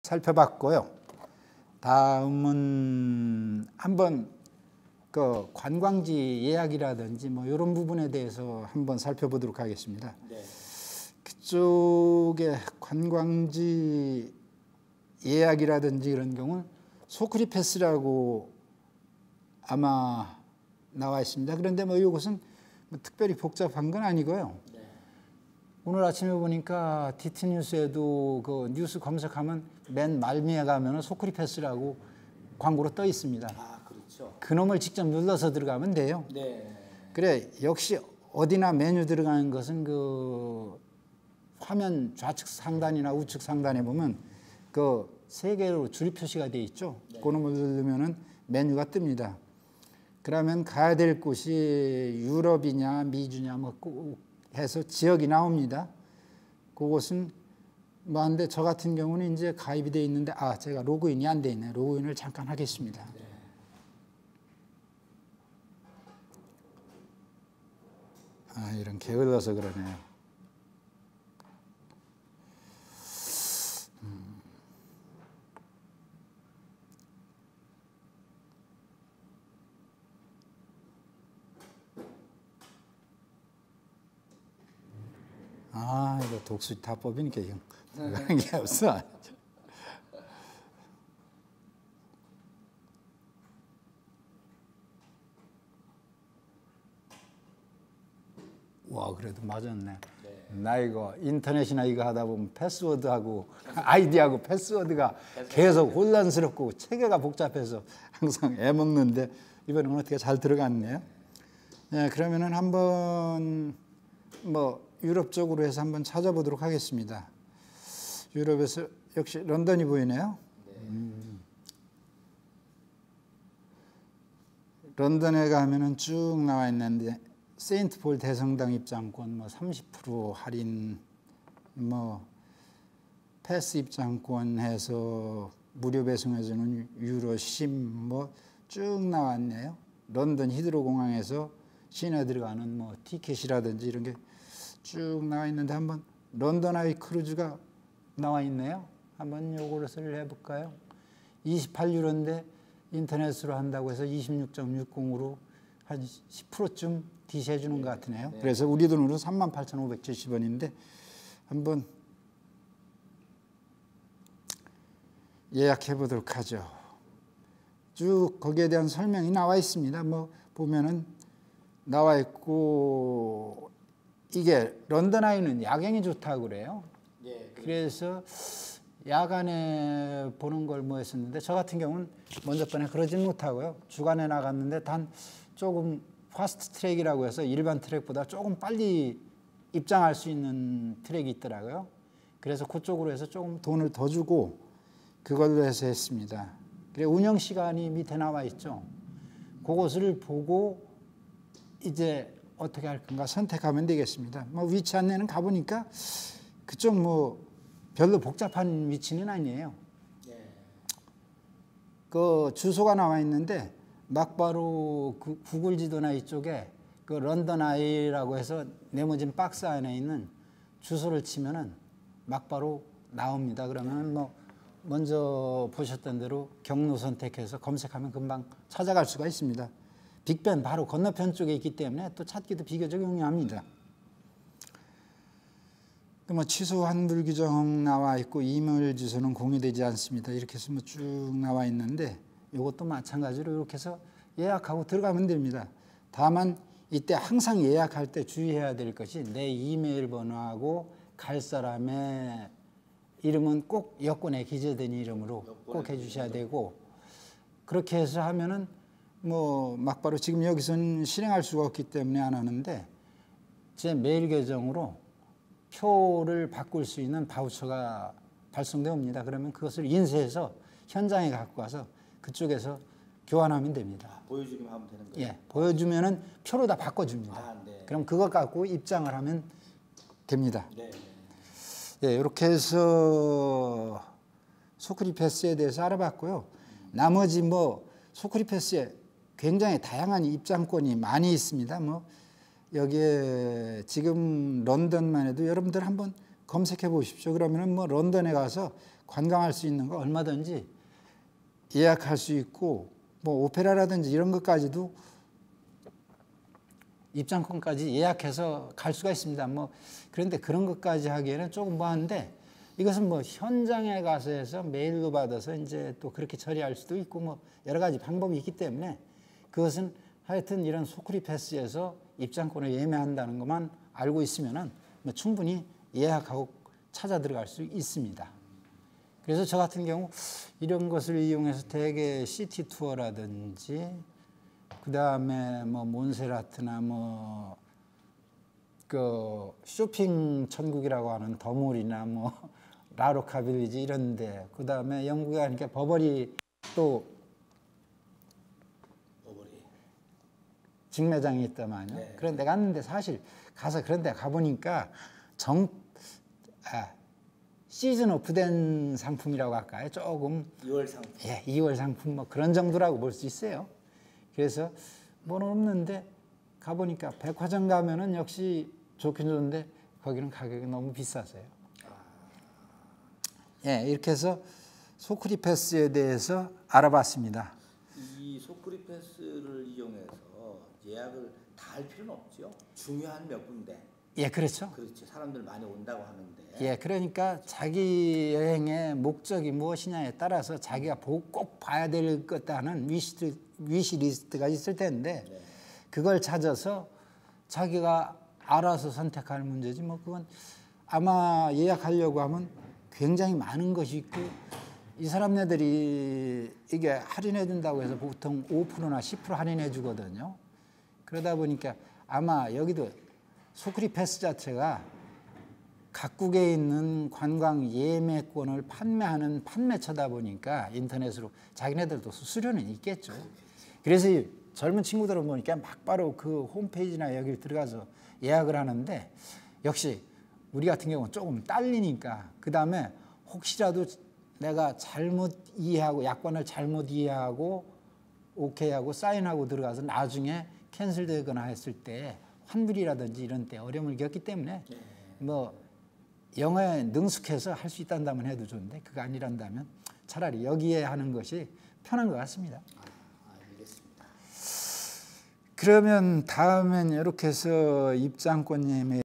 살펴봤고요. 다음은 한번 그 관광지 예약이라든지 뭐 이런 부분에 대해서 한번 살펴보도록 하겠습니다. 네. 그쪽에 관광지 예약이라든지 이런 경우는 소크리 패스라고 아마 나와 있습니다. 그런데 뭐 이것은 뭐 특별히 복잡한 건 아니고요. 네. 오늘 아침에 보니까 DT뉴스에도 그 뉴스 검색하면 맨 말미에 가면 소크리 패스라고 광고로 떠 있습니다. 아, 그렇죠. 그놈을 직접 눌러서 들어가면 돼요. 네. 그래, 역시 어디나 메뉴 들어가는 것은 그 화면 좌측 상단이나 우측 상단에 보면 그 세 개로 줄 표시가 되어 있죠. 네. 그놈을 누르면은 메뉴가 뜹니다. 그러면 가야 될 곳이 유럽이냐 미주냐 뭐 해서 지역이 나옵니다. 그곳은 뭐 한데 저 같은 경우는 이제 가입이 되어 있는데 제가 로그인이 안 돼 있네. 로그인을 잠깐 하겠습니다. 네. 이런 게을러서 그러네요. 이거 독수 다 뽑으니까 이거 그런 게 없어. 와, 그래도 맞았네. 네. 나 이거 인터넷이나 이거 하다 보면 패스워드하고 아이디하고 패스워드가 계속 혼란스럽고 체계가 복잡해서 항상 애먹는데 이번에는 어떻게 잘 들어갔네요. 네, 그러면은 한번 뭐 유럽 쪽으로 해서 한번 찾아보도록 하겠습니다. 유럽에서 역시 런던이 보이네요. 네. 런던에 가면은 쭉 나와 있는데 세인트 폴 대성당 입장권 뭐 30% 할인, 뭐 패스 입장권 해서 무료 배송해주는 유로 10 뭐 쭉 나왔네요. 런던 히드로 공항에서 시내 들어가는 뭐 티켓이라든지 이런 게 쭉 나와 있는데 한번 런던 아이 크루즈가 나와 있네요. 한번 요거를 해볼까요? 28유로인데 인터넷으로 한다고 해서 26.60으로 한 10%쯤 디시해 주는 것 같으네요. 네. 그래서 우리 돈으로 38,570원인데 한번 예약해 보도록 하죠. 쭉 거기에 대한 설명이 나와 있습니다. 뭐 보면은 나와 있고 이게 런던 아이는 야경이 좋다고 그래요. 네. 그래서 야간에 보는 걸 뭐 했었는데 저 같은 경우는 먼저 번에 그러진 못하고요. 주간에 나갔는데 단 조금 파스트 트랙이라고 해서 일반 트랙보다 조금 빨리 입장할 수 있는 트랙이 있더라고요. 그래서 그쪽으로 해서 조금 돈을 더 주고 그걸로 해서 했습니다. 그래 운영 시간이 밑에 나와 있죠. 그것을 보고 이제 어떻게 할 건가 선택하면 되겠습니다. 뭐 위치 안내는 가보니까 그쪽 뭐 별로 복잡한 위치는 아니에요. 네. 그 주소가 나와 있는데 막바로 그 구글 지도나 이쪽에 그 런던 아이라고 해서 네모진 박스 안에 있는 주소를 치면은 막바로 나옵니다. 그러면 뭐 먼저 보셨던 대로 경로 선택해서 검색하면 금방 찾아갈 수가 있습니다. 빅벤 바로 건너편 쪽에 있기 때문에 또 찾기도 비교적 용이합니다. 뭐 취소 환불 규정 나와 있고 이메일 주소는 공유되지 않습니다. 이렇게 해서 뭐 쭉 나와 있는데 이것도 마찬가지로 이렇게 해서 예약하고 들어가면 됩니다. 다만 이때 항상 예약할 때 주의해야 될 것이 내 이메일 번호하고 갈 사람의 이름은 꼭 여권에 기재된 이름으로 꼭 해주셔야 되고 그렇게 해서 하면은 뭐 막바로 지금 여기서는 실행할 수가 없기 때문에 안 하는데 제 메일 계정으로 표를 바꿀 수 있는 바우처가 발송되어 옵니다. 그러면 그것을 인쇄해서 현장에 갖고 와서 그쪽에서 교환하면 됩니다. 보여주기만 하면 되는 거예요? 예, 보여주면은 표로 다 바꿔줍니다. 네. 그럼 그것 갖고 입장을 하면 됩니다. 네. 예, 이렇게 해서 소크리 패스에 대해서 알아봤고요. 나머지 뭐 소크리 패스에 굉장히 다양한 입장권이 많이 있습니다. 뭐 여기에 지금 런던만 해도 여러분들 한번 검색해 보십시오. 그러면은 뭐 런던에 가서 관광할 수 있는 거 얼마든지 예약할 수 있고, 뭐 오페라라든지 이런 것까지도 입장권까지 예약해서 갈 수가 있습니다. 뭐 그런데 그런 것까지 하기에는 조금 뭐한데, 이것은 뭐 현장에 가서 해서 메일로 받아서 이제 또 그렇게 처리할 수도 있고 뭐 여러 가지 방법이 있기 때문에, 그것은 하여튼 이런 소쿠리 패스에서 입장권을 예매한다는 것만 알고 있으면은 뭐 충분히 예약하고 찾아 들어갈 수 있습니다. 그래서 저 같은 경우 이런 것을 이용해서 대개 시티 투어라든지, 그 다음에 뭐 몬세라트나 뭐 그 쇼핑 천국이라고 하는 더몰이나 뭐 라로카 빌리지 이런데, 그 다음에 영국에 가니까 버버리 또 직매장이 있다만요. 네. 그런 데 갔는데 사실 가서 그런 데 가보니까 시즌 오프된 상품이라고 할까요? 조금 2월 상품. 예, 2월 상품 뭐 그런 정도라고 볼 수 있어요. 그래서 뭐는 없는데 가보니까 백화점 가면은 역시 좋긴 좋은데 거기는 가격이 너무 비싸서요. 예, 이렇게 해서 소쿠리 패스에 대해서 알아봤습니다. 이 소쿠리 패스를 이용해서 예약을 다 할 필요는 없죠. 중요한 몇 군데. 예, 그렇죠. 그렇죠. 사람들 많이 온다고 하는데. 예, 그러니까 자기 여행의 목적이 무엇이냐에 따라서 자기가 꼭 봐야 될 것다는 위시 리스트가 있을 텐데, 네. 그걸 찾아서 자기가 알아서 선택할 문제지 뭐 그건 아마 예약하려고 하면 굉장히 많은 것이 있고, 이 사람네들이 이게 할인해 준다고 해서 보통 5%나 10% 할인해 주거든요. 그러다 보니까 아마 여기도 소쿠리 패스 자체가 각국에 있는 관광 예매권을 판매하는 판매처다 보니까 인터넷으로 자기네들도 수수료는 있겠죠. 그래서 이 젊은 친구들은 보니까 막바로 그 홈페이지나 여기를 들어가서 예약을 하는데, 역시 우리 같은 경우는 조금 딸리니까, 그 다음에 혹시라도 내가 잘못 이해하고 약관을 잘못 이해하고 오케이하고 사인하고 들어가서 나중에 캔슬되거나 했을 때 환불이라든지 이런 때 어려움을 겪기 때문에 뭐 영어에 능숙해서 할 수 있다면 해도 좋은데, 그거 아니란다면 차라리 여기에 하는 것이 편한 것 같습니다. 알겠습니다. 그러면 다음엔 이렇게 해서 입장권 예매